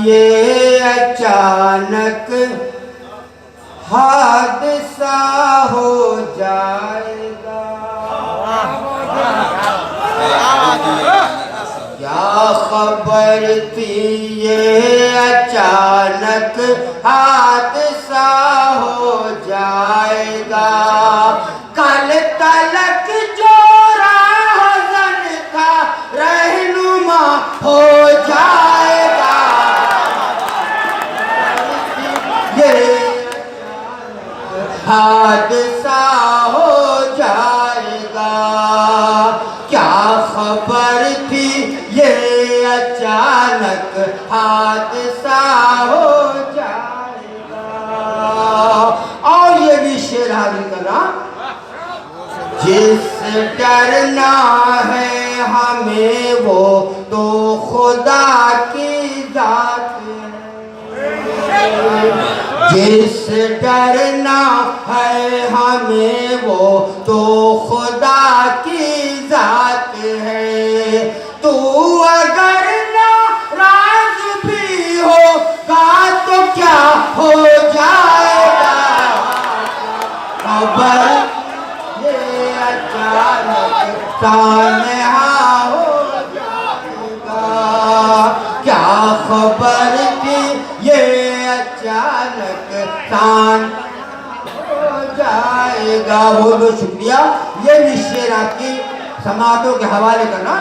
ये अचानक हादसा हो जाएगा, क्या खबर थी ये अचानक हादसा हो जाएगा। कल तलक जो राहज़न था रहनुमा हो जाएगा। ये हादसा हो जाएगा, क्या खबर थी ये अचानक हादसा हो जाएगा। और ये भी शेर हाजिर करना, जिस डरना है हमें वो तो खुदा की जात है। जिस डरना है हमें वो तो खुदा की जात है। तू अगर नाराज भी होगा तो क्या हो जाएगा। खबर ये अचानक तान्हा हो जाएगा, क्या खबर थी ये अचानक तान हो जाएगा। बहुत बहुत शुक्रिया। ये भी शेर आपकी समातों के हवाले करना।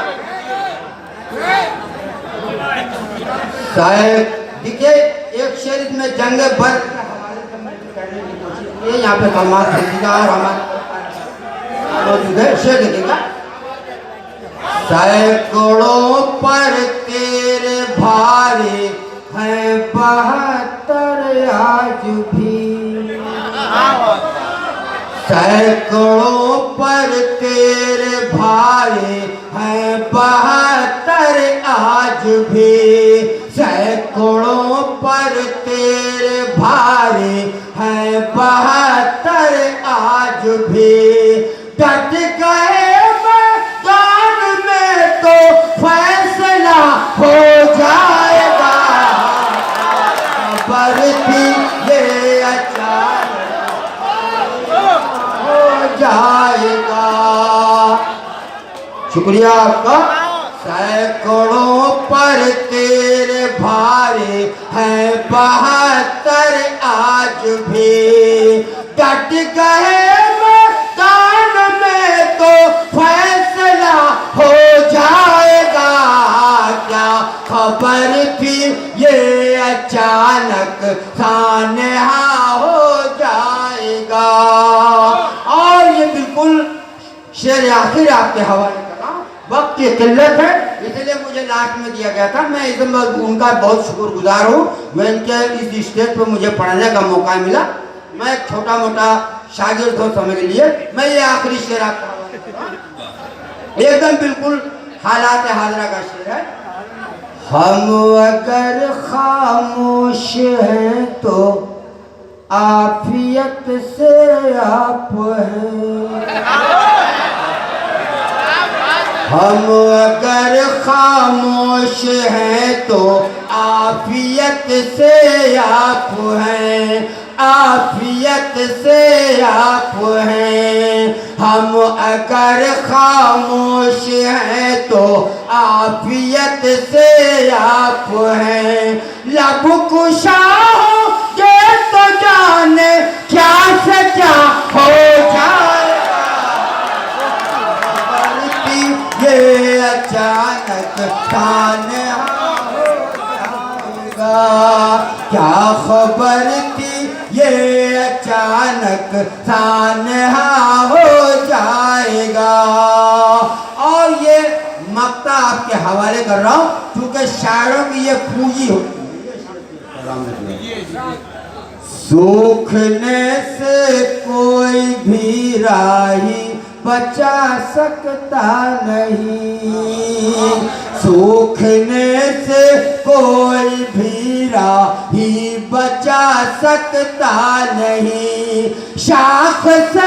देखिए एक शेर इसमें जंग भर के हवाले करने की कोशिश की है। यहाँ पे कलमात और हमारे मौजूद है। शेर देखिएगा, सैकड़ों पर तेरे भारी है 72 आज भी। सैकड़ों पर तेरे भारी है 72 आज भी। सैकड़ों पर तेरे भारी है 72 आज भी। डट गए मैदान में तो फैसला हो जाएगा। खबर थी ये अचानक हो जाएगा। शुक्रिया आपका। सैकड़ों पर तेरे भारे हैं 72 आज भी। डट गए मैदान में तो फैसला हो जाएगा। क्या खबर थी ये अचानक सानहा हो जाएगा। और ये बिल्कुल शेर आखिर आपके हवाले करना। वक्त की किल्लत है इसलिए मुझे लास्ट में दिया गया था। मैं एकदम उनका बहुत शुक्रगुजार हूँ। मैं इनके इस स्टेज पर मुझे पढ़ने का मौका मिला। मैं छोटा मोटा शागिर्द हूँ समझ लिए। मैं ये आखिरी शेर आपका हवाले कर रहा हूँ। एकदम बिल्कुल हालात हाजरा का शेर है। हम अगर खामोश हैं तो आफियत से आप हैं। हम अगर खामोश हैं तो आफियत से आप हैं। आफियत से आप हैं। हम अगर खामोश हैं तो आफियत से आप हैं। लब कुशा होंगे तो जाने क्या से क्या हो जाएगा। ये अचानक तान्हा हो जाएगा। क्या खबर थी ये अचानक तान्हा हो जाएगा। और ये मक्ता आपके हवाले कर रहा हूँ क्योंकि शायरों की ये खूबी होती है। सूखने से कोई भी राही बचा सकता नहीं। सूखने से कोई भी राही बचा सकता नहीं। शाख से